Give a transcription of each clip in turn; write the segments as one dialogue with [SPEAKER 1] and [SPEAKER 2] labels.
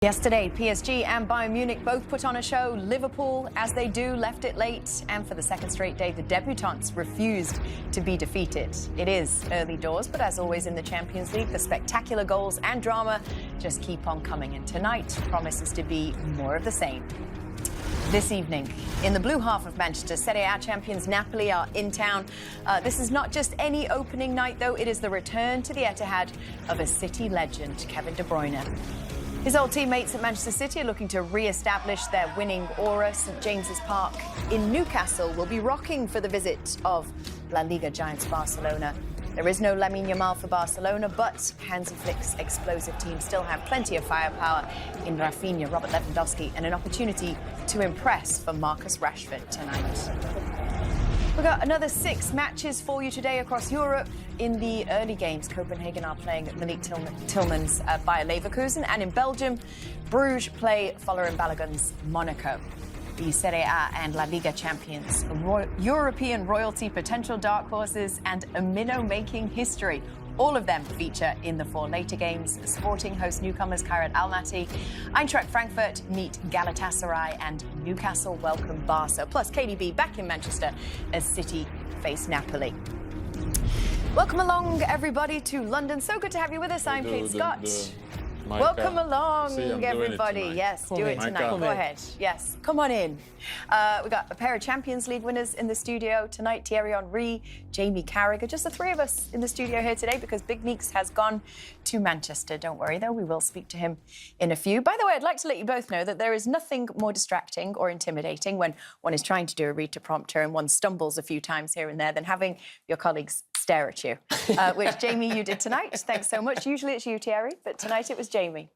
[SPEAKER 1] Yesterday, PSG and Bayern Munich both put on a show. Liverpool, as they do, left it late. And for the second straight day, the debutants refused to be defeated. It is early doors, but as always in the Champions League, the spectacular goals and drama just keep on coming. And tonight promises to be more of the same. This evening, in the blue half of Manchester, Serie A champions Napoli are in town. This is not just any opening night, though. It is the return to the Etihad of a City legend, Kevin De Bruyne. His old teammates at Manchester City are looking to re-establish their winning aura. St James's Park in Newcastle will be rocking for the visit of La Liga giants Barcelona. There is no Lamine Yamal for Barcelona, but Hansi Flick's explosive team still have plenty of firepower in Rafinha, Robert Lewandowski, and an opportunity to impress for Marcus Rashford tonight. We've got another 6 matches for you today across Europe. In the early games, Copenhagen are playing Malik Tillman's Bayer Leverkusen, and in Belgium, Bruges play Folarin Balogun's Monaco. The Serie A and La Liga champions, European royalty, potential dark horses, and a minnow-making history. All of them feature in the 4 later games. Sporting host newcomers Kairat Almaty, Eintracht Frankfurt meet Galatasaray, and Newcastle welcome Barca. Plus KDB back in Manchester as City face Napoli. Welcome along, everybody, to London. So good to have you with us. I'm Kate Scott.
[SPEAKER 2] Micah.
[SPEAKER 1] Welcome along, everybody. Yes, do it tonight. Go ahead. Yes, come on in. We've got a pair of Champions League winners in the studio tonight. Thierry Henry, Jamie Carragher. Just the 3 of us in the studio here today because Big Meeks has gone to Manchester. Don't worry, though. We will speak to him in a few. By the way, I'd like to let you both know that there is nothing more distracting or intimidating when one is trying to do a read to prompter and one stumbles a few times here and there than having your colleagues stare at you, which, Jamie, you did tonight. Thanks so much. Usually it's you, Thierry, but tonight it was Jamie.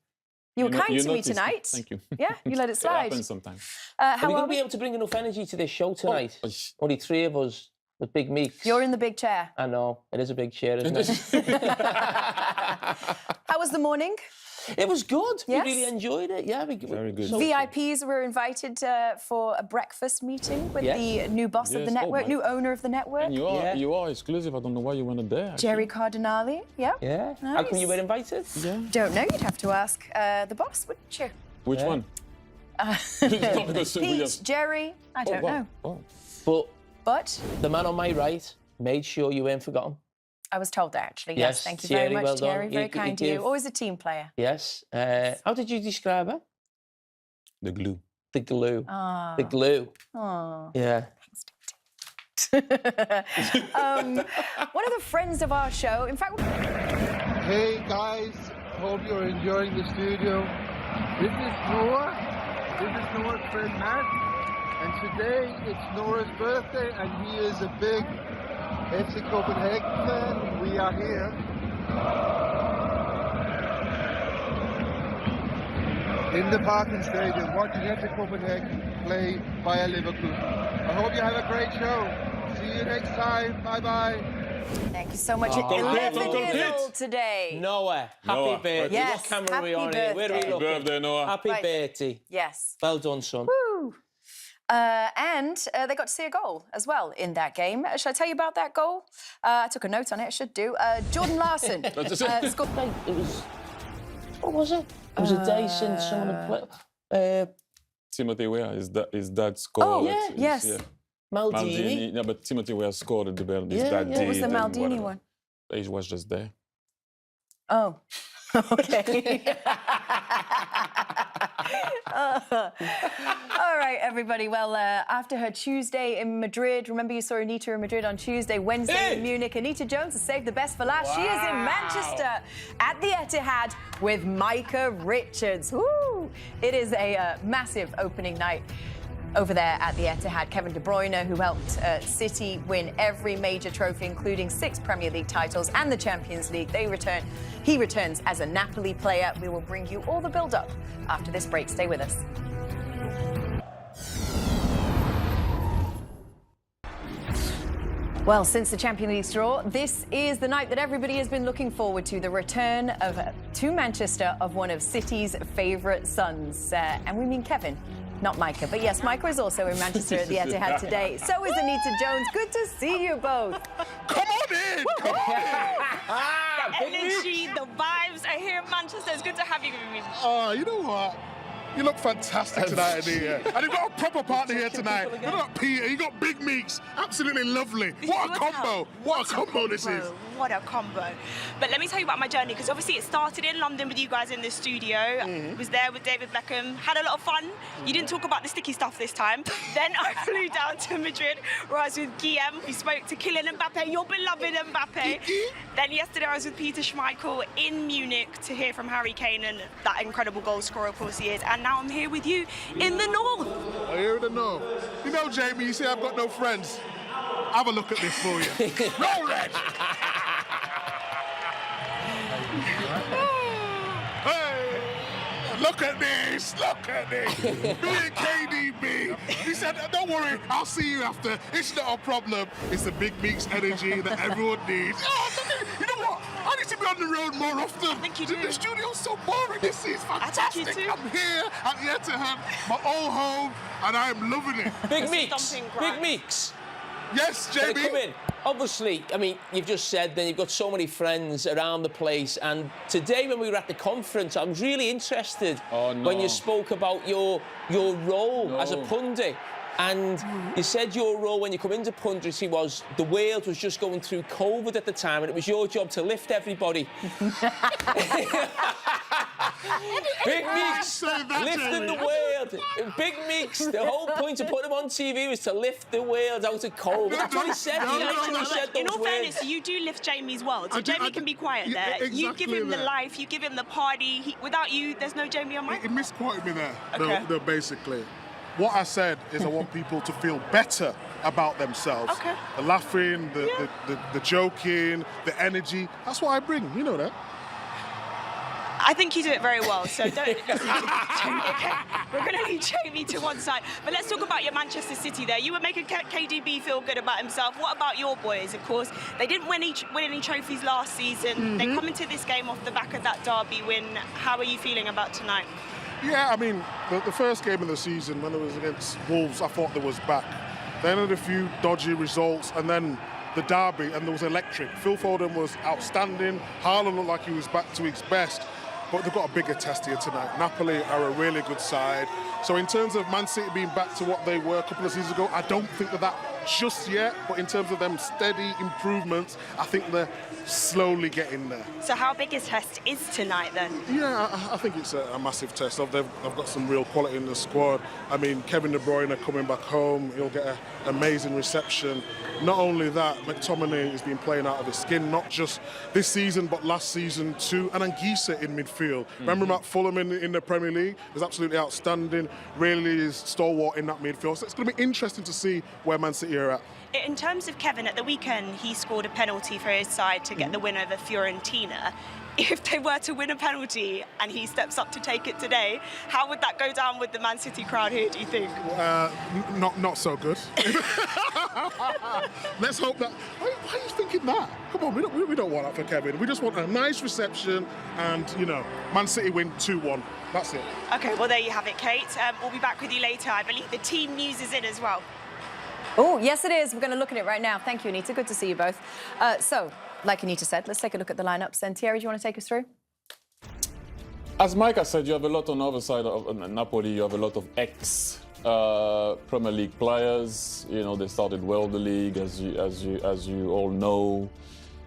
[SPEAKER 1] You were kind to me tonight.
[SPEAKER 2] Thank you.
[SPEAKER 1] Yeah, you let it slide.
[SPEAKER 2] It happens sometimes.
[SPEAKER 3] Are we going to be able to bring enough energy to this show tonight? Only 3 of us with Big Meeks.
[SPEAKER 1] You're in the big chair.
[SPEAKER 3] I know. It is a big chair, isn't it?
[SPEAKER 1] How was the morning?
[SPEAKER 3] It was good.
[SPEAKER 1] Yes.
[SPEAKER 3] We really enjoyed it. Yeah,
[SPEAKER 2] very good.
[SPEAKER 1] VIPs were invited for a breakfast meeting with the new boss of the network, new owner of the network.
[SPEAKER 2] And you are exclusive. I don't know why you weren't there.
[SPEAKER 1] Jerry Cardinale. Yeah.
[SPEAKER 3] Yeah.
[SPEAKER 1] Nice.
[SPEAKER 3] How come you were invited?
[SPEAKER 2] Yeah.
[SPEAKER 1] Don't know. You'd have to ask the boss, wouldn't you?
[SPEAKER 2] Which one?
[SPEAKER 1] Pete, Jerry. I don't know.
[SPEAKER 2] Oh.
[SPEAKER 1] But
[SPEAKER 3] the man on my right made sure you weren't forgotten.
[SPEAKER 1] I was told that, actually. Yes, thank you very much,
[SPEAKER 3] well
[SPEAKER 1] Thierry.
[SPEAKER 3] done.
[SPEAKER 1] Very kind to you. Always a team player.
[SPEAKER 3] Yes. How did you describe her?
[SPEAKER 2] The glue.
[SPEAKER 3] The glue.
[SPEAKER 1] Oh.
[SPEAKER 3] The glue.
[SPEAKER 1] Oh.
[SPEAKER 3] Yeah.
[SPEAKER 1] Thanks, one of the friends of our show, in fact...
[SPEAKER 4] Hey guys, hope you're enjoying the studio. This is Noah. This is Noah's friend Matt. And today it's Noah's birthday and he is a big FC Copenhagen fan. We are here in the Parken Stadium watching FC Copenhagen play Bayer Leverkusen. I hope you have a great show. See you next time. Bye-bye.
[SPEAKER 1] Thank you so much. 11 years old today.
[SPEAKER 3] Noah, happy birthday.
[SPEAKER 1] Yes,
[SPEAKER 3] what camera are we on here? Where are we
[SPEAKER 2] Happy
[SPEAKER 3] looking?
[SPEAKER 2] birthday, Noah.
[SPEAKER 3] Happy birthday.
[SPEAKER 1] Yes.
[SPEAKER 3] Well done, son.
[SPEAKER 1] Woo! And they got to see a goal as well in that game. Should I tell you about that goal? I took a note on it, I should do. Jordan Larson scored.
[SPEAKER 3] It was... What was it? It was a day since someone had played...
[SPEAKER 2] Timothy Weah, his dad scored.
[SPEAKER 1] Oh, yeah, yes.
[SPEAKER 2] Yeah.
[SPEAKER 3] Maldini.
[SPEAKER 2] Yeah, but Timothy Weah scored at the bell. His dad did.
[SPEAKER 1] What was the Maldini one?
[SPEAKER 2] He was just there.
[SPEAKER 1] Oh, okay. All right, everybody. Well, after her Tuesday in Madrid, remember you saw Anita in Madrid on Tuesday, Wednesday in Munich. Anita Jones has saved the best for last. Wow. She is in Manchester at the Etihad with Micah Richards. Woo! It is a massive opening night over there at the Etihad. Kevin De Bruyne, who helped City win every major trophy, including 6 Premier League titles and the Champions League. He returns as a Napoli player. We will bring you all the build-up after this break. Stay with us. Well, since the Champions League draw, this is the night that everybody has been looking forward to, the return to Manchester of one of City's favourite sons. And we mean Kevin, not Micah. But yes, Micah is also in Manchester at the Etihad today. So is Anita Jones. Good to see you both.
[SPEAKER 2] Come on in! Come on in!
[SPEAKER 5] energy, the vibes are here in Manchester. It's good to have you with me.
[SPEAKER 6] Oh, you know what? You look fantastic tonight in here. And you've got a proper partner here tonight. You've got Peter, you've got Big Meeks. Absolutely lovely. What a combo. What a combo this is.
[SPEAKER 5] What a combo. But let me tell you about my journey, because obviously it started in London with you guys in the studio. Was there with David Beckham, had a lot of fun. You didn't talk about the sticky stuff this time. Then I flew down to Madrid, where I was with Guillaume. We spoke to Kylian Mbappe, your beloved Mbappe. Then yesterday I was with Peter Schmeichel in Munich to hear from Harry Kane and that incredible goal scorer, of course he is. And now I'm here with you in the north.
[SPEAKER 6] I'm here in the north. You know, Jamie, you say I've got no friends. Have a look at this for you. Roll it! Hey, look at this, look at this. Me and KDB. He said, don't worry, I'll see you after. It's not a problem. It's the Big Meeks energy that everyone needs. Oh, you know what? I need to be on the road more often.
[SPEAKER 5] I think you do.
[SPEAKER 6] The studio's so boring. This is fantastic.
[SPEAKER 5] I think you do.
[SPEAKER 6] I'm here at the Etihad, my old home, and I am loving it.
[SPEAKER 3] Big Meeks. Big Meeks.
[SPEAKER 6] Yes, Jamie.
[SPEAKER 3] Come in. Obviously, I mean, you've just said then you've got so many friends around the place. And today, when we were at the conference, I was really interested when you spoke about your role as a pundit. And you said your role when you come into punditry was the world was just going through COVID at the time, and it was your job to lift everybody. Big Meeks, lifting the world. Big Meeks, the whole point of putting him on TV was to lift the world out of COVID. That's what he said.
[SPEAKER 5] In all fairness, you do lift Jamie's world. So Jamie can be quiet there.
[SPEAKER 6] Exactly,
[SPEAKER 5] you give him the life, you give him the party. Without you, there's no Jamie on
[SPEAKER 6] He misquoted me there, though, basically. What I said is I want people to feel better about themselves.
[SPEAKER 5] Okay.
[SPEAKER 6] The laughing, the joking, the energy. That's what I bring. You know that.
[SPEAKER 5] I think you do it very well, so don't... Okay, we're going to leave Jamie to one side. But let's talk about your Manchester City there. You were making KDB feel good about himself. What about your boys? Of course, they didn't win any trophies last season. They come into this game off the back of that derby win. How are you feeling about tonight?
[SPEAKER 6] Yeah, I mean, the first game of the season, when it was against Wolves, I thought there was back. Then had a few dodgy results, and then the derby, and there was electric. Phil Foden was outstanding. Haaland looked like he was back to his best. But they've got a bigger test here tonight. Napoli are a really good side. So in terms of Man City being back to what they were a couple of seasons ago, I don't think that just yet. But in terms of them steady improvements, I think they're slowly getting there.
[SPEAKER 5] So how big a test is tonight then?
[SPEAKER 6] Yeah, I think it's a massive test. They've got some real quality in the squad. I mean, Kevin De Bruyne coming back home, he'll get an amazing reception. Not only that, McTominay has been playing out of his skin, not just this season, but last season too. And Anguissa in midfield. Remember him at Fulham in the Premier League? He was absolutely outstanding, really is stalwart in that midfield. So it's going to be interesting to see where Man City are at.
[SPEAKER 5] In terms of Kevin, at the weekend, he scored a penalty for his side to get the win over Fiorentina. If they were to win a penalty and he steps up to take it today, how would that go down with the Man City crowd here, do you think?
[SPEAKER 6] Not so good. Let's hope that... Why are you thinking that? Come on, we don't want that for Kevin. We just want a nice reception and, you know, Man City win 2-1. That's it. OK,
[SPEAKER 5] well, there you have it, Kate. We'll be back with you later. I believe the team news is in as well.
[SPEAKER 1] Oh, yes, it is. We're going to look at it right now. Thank you, Anita. Good to see you both. So, like Anita said, let's take a look at the lineups. And Thierry, do you want to take us through?
[SPEAKER 2] As Micah said, you have a lot on the other side of Napoli. You have a lot of ex-Premier League players. You know, they started well the league, as you all know.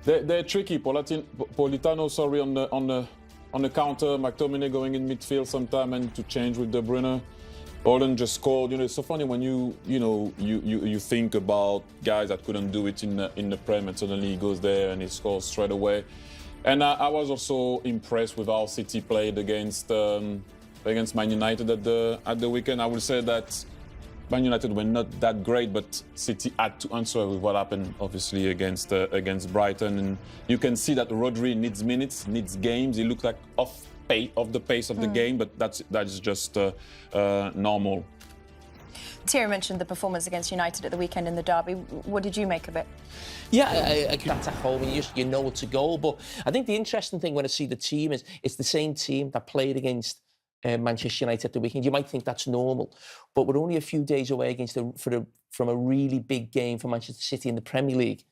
[SPEAKER 2] They're tricky. Politano, sorry, on the counter. McTominay going in midfield sometime and to change with De Bruyne. Haaland just scored. You know, it's so funny when you think about guys that couldn't do it in the Prem, and suddenly he goes there and he scores straight away. And I was also impressed with how City played against Man United at the weekend. I would say that Man United were not that great, but City had to answer with what happened, obviously, against Brighton. And you can see that Rodri needs minutes, needs games. He looked like off the pace of the game, but that's just normal.
[SPEAKER 1] Thierry mentioned the performance against United at the weekend in the derby. What did you make of it?
[SPEAKER 3] Yeah, that's at home, and you know it's a goal. But I think the interesting thing when I see the team is it's the same team that played against Manchester United at the weekend. You might think that's normal, but we're only a few days away for from a really big game for Manchester City in the Premier League.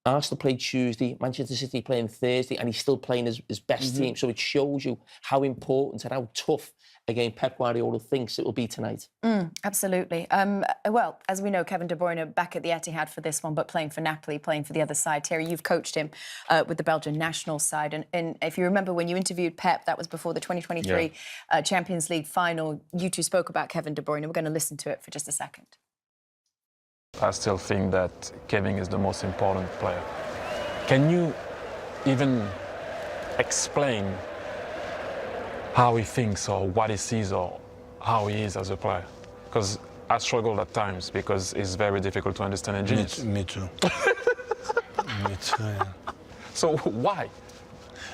[SPEAKER 3] Arsenal played Tuesday, Manchester City playing Thursday, and he's still playing his best team. So it shows you how important and how tough a game Pep Guardiola thinks it will be tonight.
[SPEAKER 1] Absolutely. Well, as we know, Kevin De Bruyne back at the Etihad for this one, but playing for Napoli, playing for the other side. Terry, you've coached him with the Belgian national side. And if you remember when you interviewed Pep, that was before the 2023 Champions League final, you two spoke about Kevin De Bruyne. We're going to listen to it for just a second.
[SPEAKER 7] I still think that Kevin is the most important player. Can you even explain how he thinks or what he sees or how he is as a player? Because I struggle at times because it's very difficult to understand a genius.
[SPEAKER 8] Me too. Me too, yeah.
[SPEAKER 7] So why?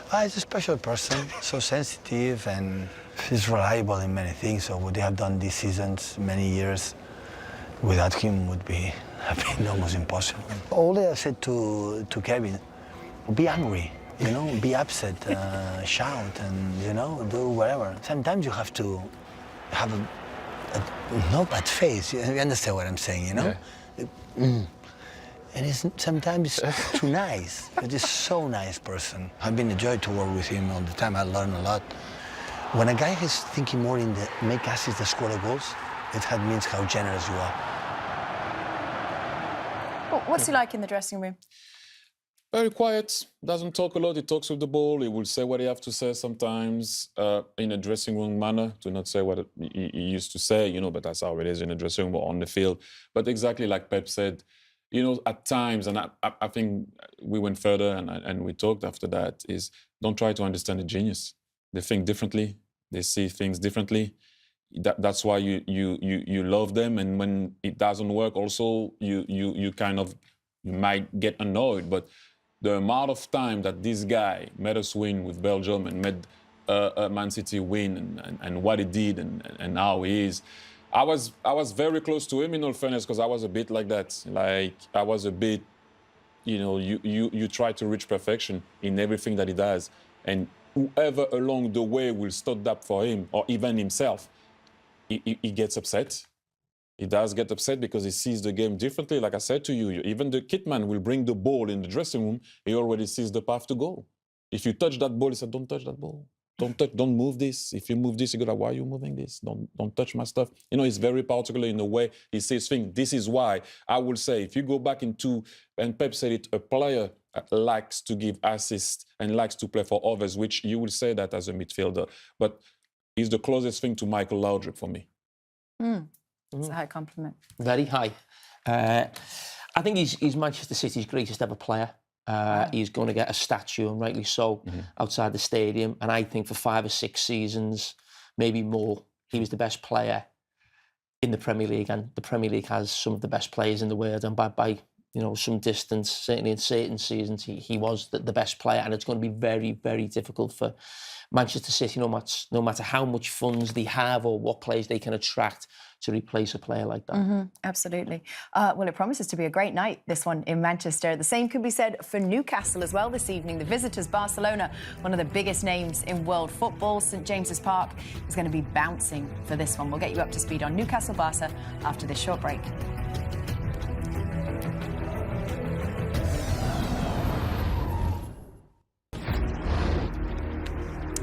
[SPEAKER 8] He's a special person, so sensitive, and he's reliable in many things. So what they have done this season, many years, without him would have been almost impossible. All I said to Kevin, be angry, you know, be upset, shout, and, you know, do whatever. Sometimes you have to have a no bad face. You understand what I'm saying, you know? Yeah. And sometimes it's too nice, but he's so nice person. I've been a joy to work with him all the time. I learn a lot. When a guy is thinking more in the make assists than score goals, it means how generous you are.
[SPEAKER 1] What's he like in the dressing room?
[SPEAKER 2] Very quiet, doesn't talk a lot. He talks with the ball. He will say what he has to say sometimes in a dressing room manner, to not say what he used to say, you know, but that's how it is in a dressing room or on the field. But exactly like Pep said, you know, at times, and I think we went further and we talked after that, is don't try to understand the genius. They think differently. They see things differently. That's why you love them. And when it doesn't work, also, you kind of might get annoyed. But the amount of time that this guy made us win with Belgium and made Man City win and what he did and how he is, I was very close to him, in all fairness, because I was a bit like that. Like, I was a bit, you know, you try to reach perfection in everything that he does. And whoever along the way will stand up for him, or even himself, he gets upset. He does get upset because he sees the game differently. Like I said to you, even the kit man will bring the ball in the dressing room. He already sees the path to goal. If you touch that ball, he said, don't touch that ball. Don't move this. If you move this, you go like, why are you moving this? Don't touch my stuff. You know, he's very particular in the way he says things. This is why I will say, if you go back into, and Pep said it, a player likes to give assists and likes to play for others, which you will say that as a midfielder. But he's the closest thing to Michael Laudrup for me.
[SPEAKER 1] It's a high compliment.
[SPEAKER 3] Very high. I think he's Manchester City's greatest ever player. He's going to get a statue, and rightly so, outside the stadium. And I think for 5 or 6 seasons, maybe more, he was the best player in the Premier League. And the Premier League has some of the best players in the world. And by you know, some distance, certainly in certain seasons, he was the best player. And it's going to be very, very difficult for Manchester City, no matter how much funds they have or what players they can attract, to replace a player like that.
[SPEAKER 1] Absolutely. Well, it promises to be a great night, this one in Manchester. The same could be said for Newcastle as well this evening. The visitors, Barcelona, one of the biggest names in world football. St James's Park is going to be bouncing for this one. We'll get you up to speed on Newcastle-Barca after this short break.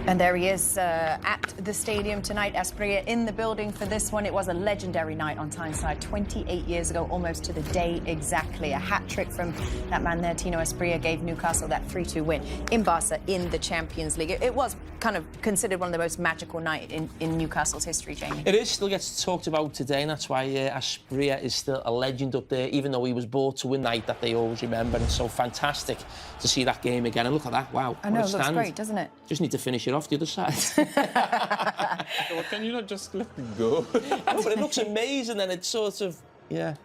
[SPEAKER 1] And there he is at the stadium tonight. Asprilla in the building for this one. It was a legendary night on Tyneside 28 years ago, almost to the day exactly. A hat-trick from that man there, Tino Asprilla, gave Newcastle that 3-2 win in Barca in the Champions League. It was kind of considered one of the most magical nights in Newcastle's history, Jamie.
[SPEAKER 3] It is, still gets talked about today, and that's why Asprilla is still a legend up there, even though he was brought to a night that they always remember. And it's so fantastic to see that game again. And look at that, wow.
[SPEAKER 1] I know, it looks great, doesn't it?
[SPEAKER 3] Just need to finish it off the other side.
[SPEAKER 2] Well, can you not just let it go?
[SPEAKER 3] I know, but it looks amazing, and it's sort of, yeah.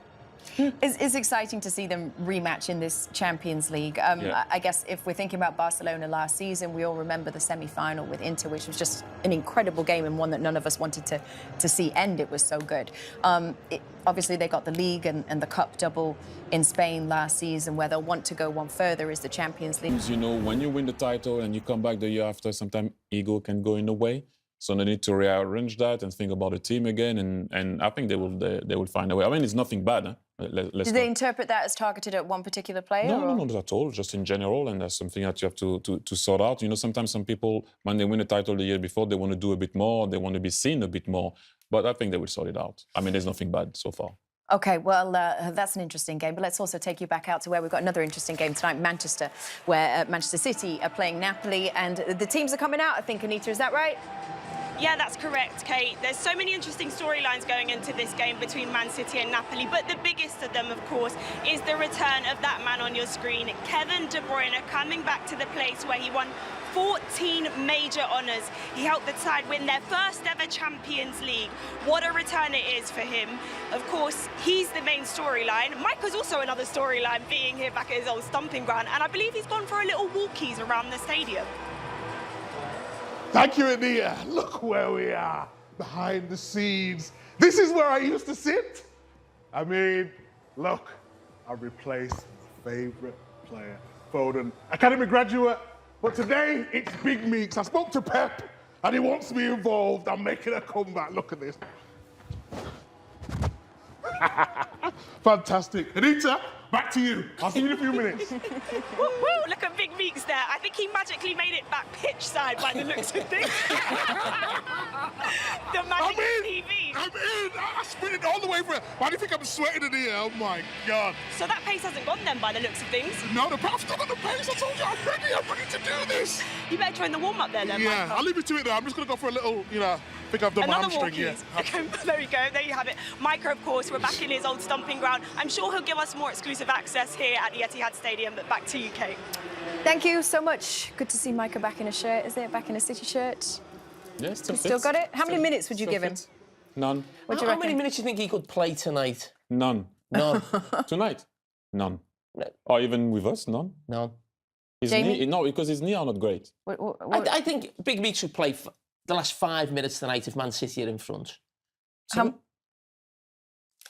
[SPEAKER 1] It's exciting to see them rematch in this Champions League. I guess if we're thinking about Barcelona last season, we all remember the semi-final with Inter, which was just an incredible game and one that none of us wanted to see end. It was so good. Obviously, they got the league and the cup double in Spain last season. Where they'll want to go one further is the Champions League.
[SPEAKER 2] You know, when you win the title and you come back the year after, sometimes ego can go in the way. So they need to rearrange that and think about the team again, and I think they will find a way. I mean, it's nothing bad. Huh?
[SPEAKER 1] Did they interpret that as targeted at one particular player?
[SPEAKER 2] No, not at all. Just in general, and that's something that you have to sort out. You know, sometimes some people, when they win a title the year before, they want to do a bit more, they want to be seen a bit more. But I think they will sort it out. I mean, there's nothing bad so far.
[SPEAKER 1] OK, well, that's an interesting game. But let's also take you back out to where we've got another interesting game tonight, Manchester, where Manchester City are playing Napoli. And the teams are coming out, I think, Anita, is that right?
[SPEAKER 5] Yeah, that's correct, Kate. There's so many interesting storylines going into this game between Man City and Napoli, but the biggest of them, of course, is the return of that man on your screen, Kevin De Bruyne, coming back to the place where he won 14 major honours. He helped the side win their first ever Champions League. What a return it is for him. Of course, he's the main storyline. Micah's also another storyline, being here back at his old stomping ground, and I believe he's gone for a little walkies around the stadium.
[SPEAKER 6] Thank you, Anita. Look where we are, behind the scenes. This is where I used to sit. I mean, look, I've replaced my favourite player, Foden, academy graduate. But today, it's Big Meeks. I spoke to Pep, and he wants me involved. I'm making a comeback. Look at this. Fantastic. Anita, back to you. I'll see you in a few minutes.
[SPEAKER 5] Woo, woo, look at Big Meeks there. I think he magically made it back pitch side by the looks of things. The magic of TV.
[SPEAKER 6] I'm in. I sprinted all the way for it. Why do you think I'm sweating in here? Oh, my God.
[SPEAKER 5] So that pace hasn't gone then by the looks of things?
[SPEAKER 6] No, I've still got the pace. I told you, I'm ready to do this.
[SPEAKER 5] You better join the warm-up then,
[SPEAKER 6] Yeah,
[SPEAKER 5] Micah.
[SPEAKER 6] I'll leave you to it, though. I'm just going to go for a little, I think I've done my hamstring. Yeah.
[SPEAKER 5] There you go, there you have it. Micah, of course, we're back in his old stomping ground. I'm sure he'll give us more exclusive access here at the Etihad Stadium, but back to you, Kate.
[SPEAKER 1] Thank you so much. Good to see Micah back in a shirt, is it? Back in a City shirt?
[SPEAKER 2] Yes,
[SPEAKER 1] Still got it? How many minutes would you give him?
[SPEAKER 2] None.
[SPEAKER 3] How many minutes do you think he could play tonight?
[SPEAKER 2] None.
[SPEAKER 3] None.
[SPEAKER 2] Tonight? None.
[SPEAKER 3] No.
[SPEAKER 2] Or even with us? None.
[SPEAKER 3] None.
[SPEAKER 2] His knee, no, because his knee are not great.
[SPEAKER 3] I think Big Meeks would play the last 5 minutes tonight if Man City are in front.
[SPEAKER 2] So,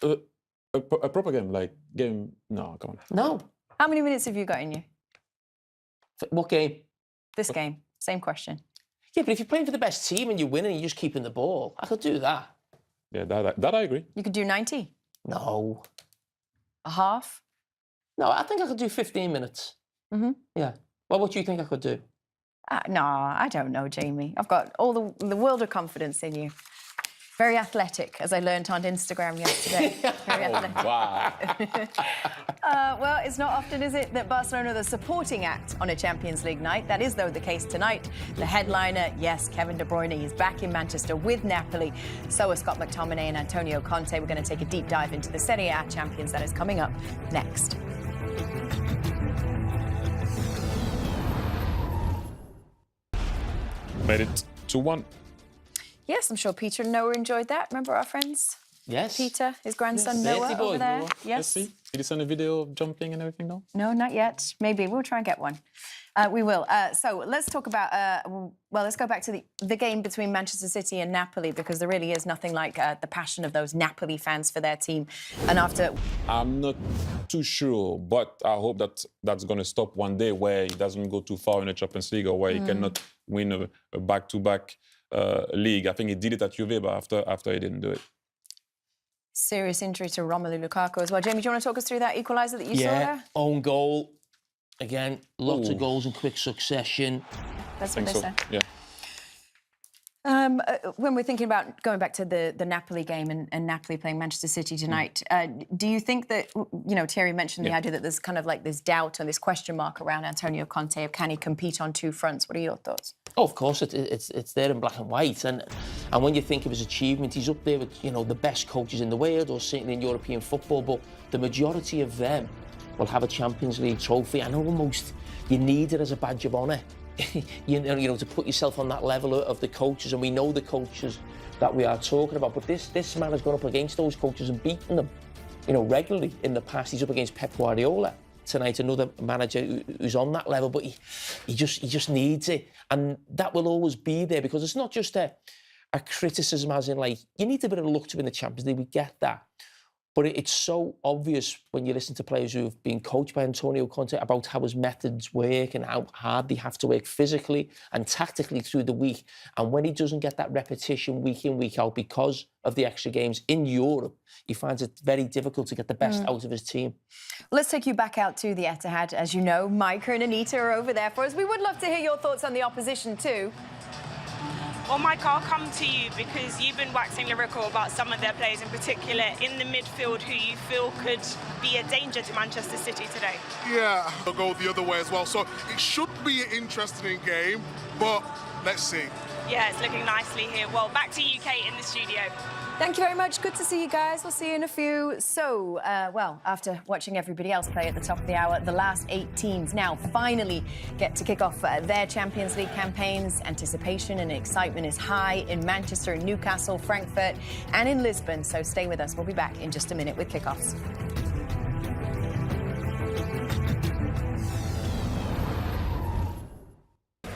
[SPEAKER 2] a proper game, like game... No, come on.
[SPEAKER 3] No.
[SPEAKER 1] How many minutes have you got in you?
[SPEAKER 3] What game?
[SPEAKER 1] This game. Same question.
[SPEAKER 3] Yeah, but if you're playing for the best team and you're winning and you're just keeping the ball, I could do that.
[SPEAKER 2] Yeah, that I agree.
[SPEAKER 1] You could do 90?
[SPEAKER 3] No.
[SPEAKER 1] A half?
[SPEAKER 3] No, I think I could do 15 minutes.
[SPEAKER 1] Mm-hmm.
[SPEAKER 3] Yeah. Well, what do you think I could do?
[SPEAKER 1] No, I don't know, Jamie. I've got all the world of confidence in you. Very athletic, as I learned on Instagram yesterday. Very athletic.
[SPEAKER 2] Wow.
[SPEAKER 1] Well, it's not often, is it, that Barcelona are the supporting act on a Champions League night. That is, though, the case tonight. The headliner, yes, Kevin De Bruyne, is back in Manchester with Napoli. So are Scott McTominay and Antonio Conte. We're going to take a deep dive into the Serie A champions. That is coming up next.
[SPEAKER 2] Made it 2-1.
[SPEAKER 1] Yes, I'm sure Peter and Noah enjoyed that. Remember our friends?
[SPEAKER 3] Yes.
[SPEAKER 1] Peter, his grandson
[SPEAKER 3] Yes.
[SPEAKER 1] Noah
[SPEAKER 3] Dirty boy,
[SPEAKER 1] over there.
[SPEAKER 3] Noah.
[SPEAKER 1] Yes.
[SPEAKER 2] Did he send a video of jumping and everything, though?
[SPEAKER 1] No, not yet. Maybe we'll try and get one. We will. So let's talk about. Well, let's go back to the game between Manchester City and Napoli, because there really is nothing like the passion of those Napoli fans for their team. And after,
[SPEAKER 2] I'm not too sure, but I hope that that's going to stop one day where he doesn't go too far in the Champions League or where he cannot win a back-to-back league. I think he did it at Juve, but after he didn't do it.
[SPEAKER 1] Serious injury to Romelu Lukaku as well. Jamie, do you want to talk us through that equaliser that you saw
[SPEAKER 3] Yeah,
[SPEAKER 1] there?
[SPEAKER 3] own goal. Again, lots of goals in quick succession.
[SPEAKER 1] That's what they said.
[SPEAKER 2] Yeah.
[SPEAKER 1] When we're thinking about going back to the Napoli game and Napoli playing Manchester City tonight, do you think that, Thierry mentioned the idea that there's kind of like this doubt and this question mark around Antonio Conte of can he compete on two fronts? What are your thoughts?
[SPEAKER 3] Oh, of course, it's there in black and white. And when you think of his achievement, he's up there with, the best coaches in the world or certainly in European football, but the majority of them will have a Champions League trophy. And almost you need it as a badge of honour. To put yourself on that level of the coaches, and we know the coaches that we are talking about, but this man has gone up against those coaches and beaten them, regularly in the past. He's up against Pep Guardiola tonight, another manager who's on that level, but he just needs it, and that will always be there, because it's not just a criticism as in, like, you need a bit of luck to win the Champions League, we get that, But it's so obvious when you listen to players who have been coached by Antonio Conte about how his methods work and how hard they have to work physically and tactically through the week. And when he doesn't get that repetition week in, week out because of the extra games in Europe, he finds it very difficult to get the best out of his team.
[SPEAKER 1] Let's take you back out to the Etihad. As you know, Micah and Anita are over there for us. We would love to hear your thoughts on the opposition too.
[SPEAKER 5] Well, Micah, I'll come to you because you've been waxing lyrical about some of their players in particular in the midfield who you feel could be a danger to Manchester City today.
[SPEAKER 6] Yeah, I'll go the other way as well. So it should be an interesting game, but let's see.
[SPEAKER 5] Yeah, it's looking nicely here. Well, back to you, Kate, in the studio.
[SPEAKER 1] Thank you very much. Good to see you guys. We'll see you in a few. So, well, after watching everybody else play at the top of the hour, the last 8 teams now finally get to kick off their Champions League campaigns. Anticipation and excitement is high in Manchester, in Newcastle, Frankfurt, and in Lisbon. So stay with us. We'll be back in just a minute with kickoffs.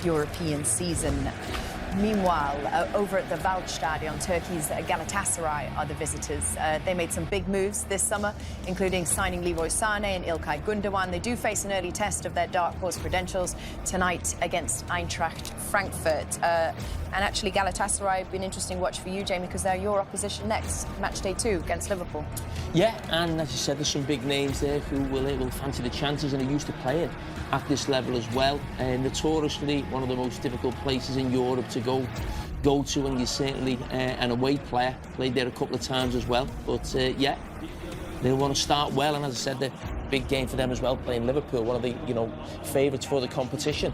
[SPEAKER 1] European season. Meanwhile, over at the Waldstadion, Turkey's Galatasaray are the visitors. They made some big moves this summer, including signing Leroy Sané and İlkay Gündoğan. They do face an early test of their dark horse credentials tonight against Eintracht Frankfurt. And actually, Galatasaray have been an interesting watch for you, Jamie, because they're your opposition next, match day 2 against Liverpool.
[SPEAKER 3] Yeah, and as you said, there's some big names there who will fancy the chances and are used to playing at this level as well. And notoriously one of the most difficult places in Europe to go to, and you're certainly an away player. Played there a couple of times as well. But yeah, they want to start well, and as I said, the big game for them as well, playing Liverpool, one of the favourites for the competition.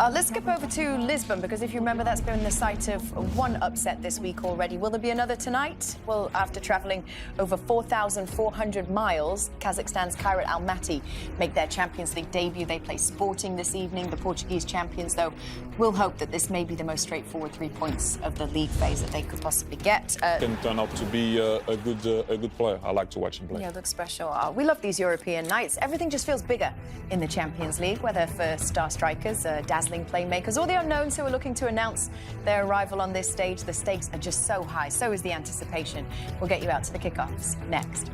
[SPEAKER 1] Let's skip over to Lisbon, because if you remember, that's been the site of one upset this week already. Will there be another tonight? Well, after travelling over 4,400 miles, Kazakhstan's Kairat Almaty make their Champions League debut. They play Sporting this evening. The Portuguese champions, though, will hope that this may be the most straightforward 3 points of the league phase that they could possibly get.
[SPEAKER 2] Can turn out to be a good player. I like to watch him play.
[SPEAKER 1] Yeah, looks special. We love these European nights. Everything just feels bigger in the Champions League, whether for star strikers, dazzling playmakers, or the unknowns who are looking to announce their arrival on this stage. The stakes are just so high. So is the anticipation. We'll get you out to the kickoffs next.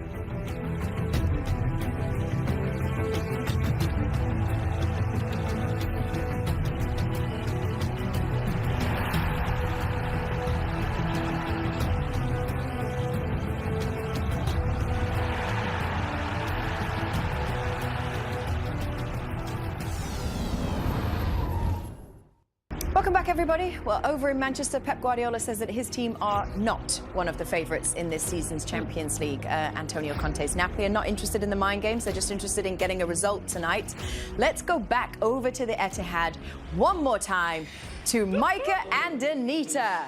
[SPEAKER 1] Welcome back, everybody. Well, over in Manchester, Pep Guardiola says that his team are not one of the favourites in this season's Champions League. Antonio Conte's Napoli are not interested in the mind games. They're just interested in getting a result tonight. Let's go back over to the Etihad one more time to Micah and Anita.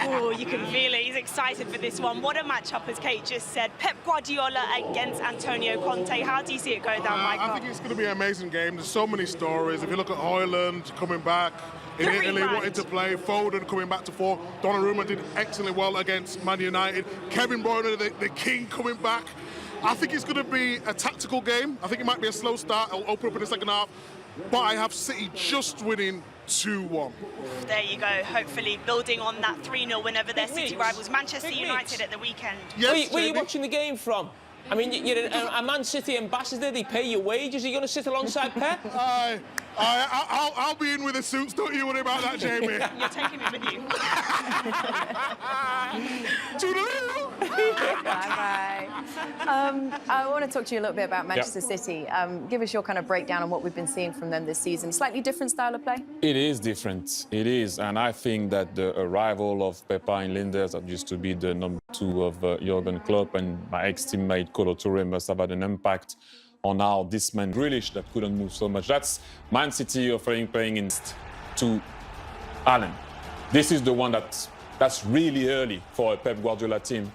[SPEAKER 5] Oh, you can feel it. He's excited for this one. What a matchup, as Kate just said. Pep Guardiola against Antonio Conte. How do you see it going down, Michael?
[SPEAKER 6] I think it's going to be an amazing game. There's so many stories. If you look at Højlund coming back in Italy, wanting to play, Foden coming back to form, Donnarumma did excellently well against Man United, Kevin Bruyne, the king, coming back. I think it's going to be a tactical game. I think it might be a slow start. It'll open up in the second half. But I have City just winning 2-1.
[SPEAKER 5] There you go. Hopefully building on that 3-0 win over their City rivals, Manchester United, at the weekend.
[SPEAKER 3] Yes, where are you watching the game from? I mean, you're a Man City ambassador. They pay your wages. Are you going to sit alongside Pep?
[SPEAKER 6] I'll be in with the suits. Don't you worry about that, Jamie.
[SPEAKER 5] You're taking me with you.
[SPEAKER 1] Bye-bye. I want to talk to you a little bit about Manchester City. Give us your kind of breakdown on what we've been seeing from them this season. Slightly different style of play?
[SPEAKER 2] It is different. It is. And I think that the arrival of Pepa and Linders, that used to be the number 2 of Jurgen Klopp, and my ex-teammate Kolo Touré must have had an impact on how this man Grealish that couldn't move so much. That's Man City offering playing in to Allen. This is the one that's really early for a Pep Guardiola team.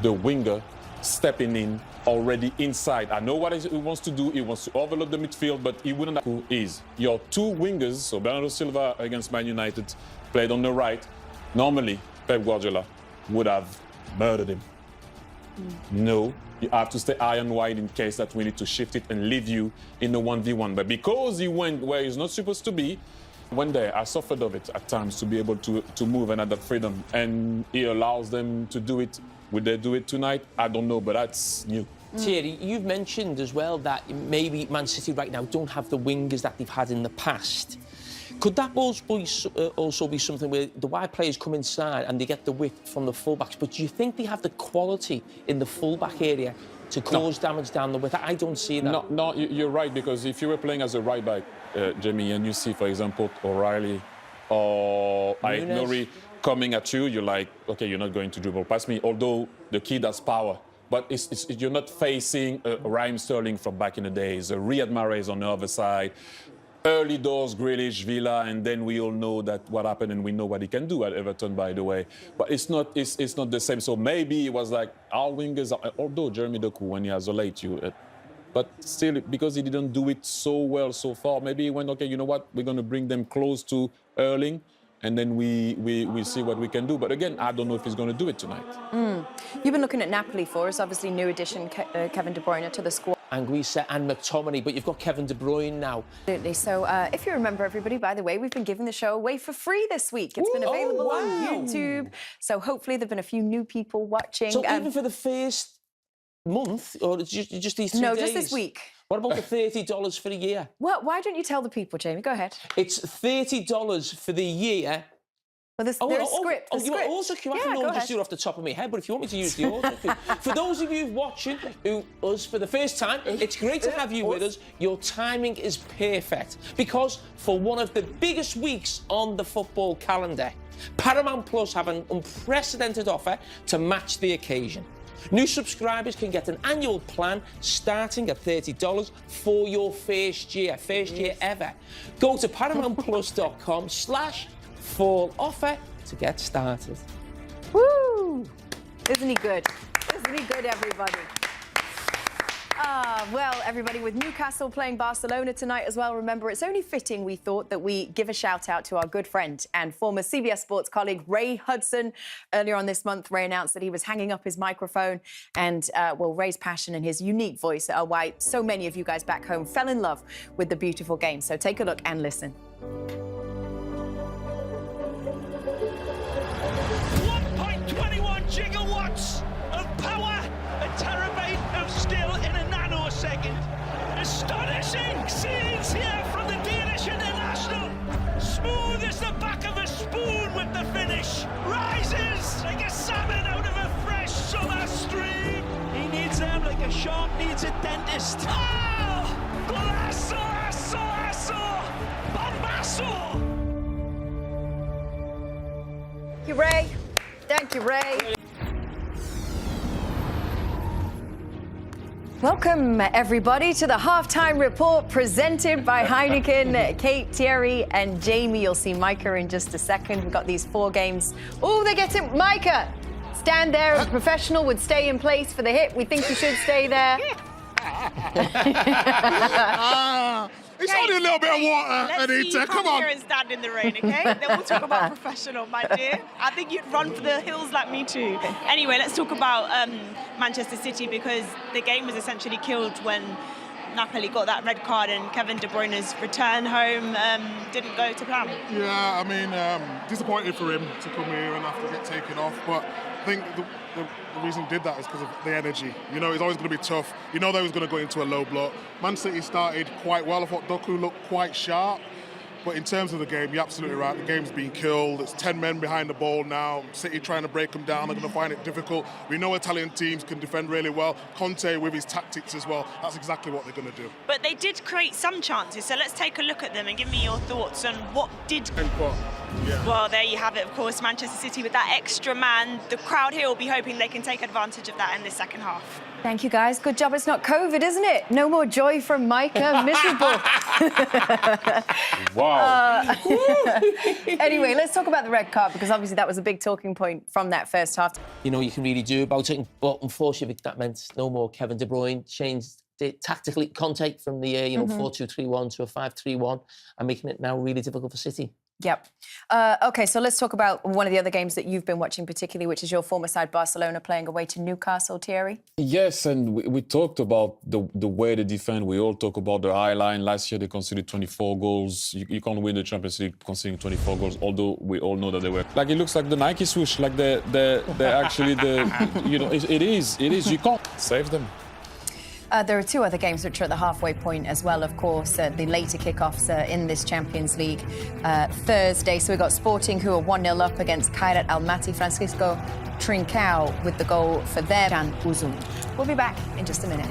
[SPEAKER 2] The winger stepping in already inside. I know what he wants to do. He wants to overload the midfield, but he wouldn't have who is. Your 2 wingers, so Bernardo Silva against Man United, played on the right. Normally, Pep Guardiola would have murdered him. No, you have to stay high and wide in case that we need to shift it and leave you in a 1v1. But because he went where he's not supposed to be, One day, I suffered of it at times to be able to move and have that freedom, and he allows them to do it. Would they do it tonight? I don't know, but that's new.
[SPEAKER 3] Thierry, you've mentioned as well that maybe Man City right now don't have the wingers that they've had in the past. Could that also be something where the wide players come inside and they get the width from the fullbacks, but do you think they have the quality in the fullback area to cause damage down the width? I don't see that.
[SPEAKER 2] No, you're right, because if you were playing as a right back, Jamie, and you see, for example, O'Reilly or Nuri coming at you, you're like, okay, you're not going to dribble past me, although the kid has power. But you're not facing Raheem Sterling from back in the days, Riyad Mahrez on the other side, early doors, Grealish, Villa, and then we all know that what happened, and we know what he can do at Everton, by the way. But it's not the same. So maybe it was like our wingers, although Jeremy Doku, when he isolate you, but still, because he didn't do it so well so far, maybe he went, okay, you know what, we're going to bring them close to Erling, and then we see what we can do. But again, I don't know if he's going to do it tonight.
[SPEAKER 1] You've been looking at Napoli for us, obviously new addition, Kevin De Bruyne to the squad.
[SPEAKER 3] Anguissa and McTominay, but you've got Kevin De Bruyne now.
[SPEAKER 1] Absolutely. So if you remember, everybody, by the way, we've been giving the show away for free this week. It's been available on YouTube. So hopefully there've been a few new people watching.
[SPEAKER 3] So even for the first month, or just these 3 days?
[SPEAKER 1] No, just this week.
[SPEAKER 3] What about the $30 for the year?
[SPEAKER 1] Well, why don't you tell the people, Jamie? Go ahead.
[SPEAKER 3] It's $30 for the year.
[SPEAKER 1] Well, there's script.
[SPEAKER 3] I can normally just do it off the top of my head, but if you want me to use the auto cue. For those of you watching us for the first time, it's great to have you with us. Your timing is perfect, because for one of the biggest weeks on the football calendar, Paramount Plus have an unprecedented offer to match the occasion. New subscribers can get an annual plan starting at $30 for your first year ever. Go to ParamountPlus.com/fall offer to get started.
[SPEAKER 1] Woo! Isn't he good? Isn't he good, everybody? Well, everybody, with Newcastle playing Barcelona tonight as well, remember, it's only fitting, we thought, that we give a shout-out to our good friend and former CBS Sports colleague, Ray Hudson. Earlier on this month, Ray announced that he was hanging up his microphone, and, well, Ray's passion and his unique voice are why so many of you guys back home fell in love with the beautiful game. So take a look and listen.
[SPEAKER 9] 1.21 gigawatts of power, a terabyte of skill in a nanosecond. Astonishing scenes here from the Danish International. Smooth as the back of a spoon with the finish. Rises like a salmon out of a fresh summer stream. He needs them like a shark needs a dentist. Oh! Golasso, asso, asso! Bombasso!
[SPEAKER 1] Thank you, Ray. Thank you, Ray. Welcome, everybody, to the Halftime Report presented by Heineken. Kate, Thierry, and Jamie. You'll see Micah in just a second. We've got these 4 games. Oh, they get him. Micah, stand there. A professional would stay in place for the hit. We think you should stay there.
[SPEAKER 6] It's only a little bit of water, Anita. Come on.
[SPEAKER 5] Here and stand in the rain, okay? Then we'll talk about professional, my dear. I think you'd run for the hills like me too. Anyway, let's talk about Manchester City, because the game was essentially killed when Napoli got that red card and Kevin De Bruyne's return home didn't go to plan.
[SPEAKER 6] Yeah, I mean, disappointed for him to come here and have to get taken off, but I think the reason he did that is because of the energy. You know, it's always going to be tough. You know they was going to go into a low block. Man City started quite well. I thought Doku looked quite sharp. But in terms of the game, you're absolutely right. The game's being killed. It's 10 men behind the ball now. City trying to break them down. They're going to find it difficult. We know Italian teams can defend really well. Conte with his tactics as well. That's exactly what they're going to do.
[SPEAKER 5] But they did create some chances. So let's take a look at them and give me your thoughts on what did...
[SPEAKER 6] Yeah.
[SPEAKER 5] Well, there you have it, of course, Manchester City with that extra man. The crowd here will be hoping they can take advantage of that in the second half.
[SPEAKER 1] Thank you, guys. Good job it's not COVID, isn't it? No more joy from Micah. Miserable.
[SPEAKER 2] Wow.
[SPEAKER 1] Anyway, let's talk about the red card, because obviously that was a big talking point from that first half.
[SPEAKER 3] You know, you can really do about it, but unfortunately that meant no more Kevin De Bruyne. Changed it tactically, Conte from the 4-2-3-1 to a 5-3-1, and making it now really difficult for City.
[SPEAKER 1] Yep. OK, so let's talk about one of the other games that you've been watching particularly, which is your former side Barcelona playing away to Newcastle, Thierry.
[SPEAKER 2] Yes, and we talked about the way they defend. We all talk about the high line. Last year they conceded 24 goals. You can't win the Champions League conceding 24 goals, although we all know that they were. Like, it looks like the Nike swoosh, like they're actually it is. You can't save them.
[SPEAKER 1] There are two other games which are at the halfway point as well, of course, the later kickoffs in this Champions League Thursday. So we've got Sporting, who are 1-0 up against Kairat Almaty. Francisco Trincao with the goal for them. Can Uzun. We'll be back in just a minute.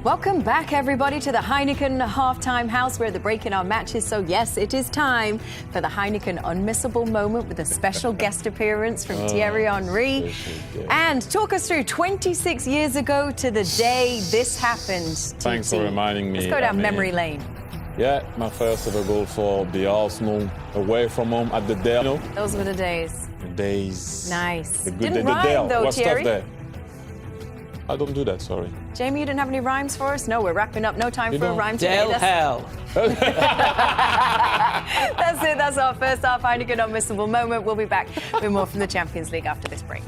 [SPEAKER 1] Welcome back, everybody, to the Heineken Halftime House, where the break in our matches. So, yes, it is time for the Heineken Unmissable Moment with a special guest appearance from Thierry Henry. And talk us through 26 years ago to the day this happened.
[SPEAKER 2] Thanks for reminding me.
[SPEAKER 1] Let's go down memory lane.
[SPEAKER 2] Yeah, my first ever goal for the Arsenal, away from home at the Dale.
[SPEAKER 1] Those were the days.
[SPEAKER 2] The days.
[SPEAKER 1] Nice.
[SPEAKER 2] Didn't
[SPEAKER 1] rhyme,
[SPEAKER 2] Dale.
[SPEAKER 1] though,
[SPEAKER 2] What's
[SPEAKER 1] Thierry?
[SPEAKER 2] tough there? I don't do that, sorry.
[SPEAKER 1] Jamie, you didn't have any rhymes for us? No, we're wrapping up. No time for a rhyme today.
[SPEAKER 3] Del hell.
[SPEAKER 1] That's it. That's our first half Heineken Unmissable Moment. We'll be back with more from the Champions League after this break.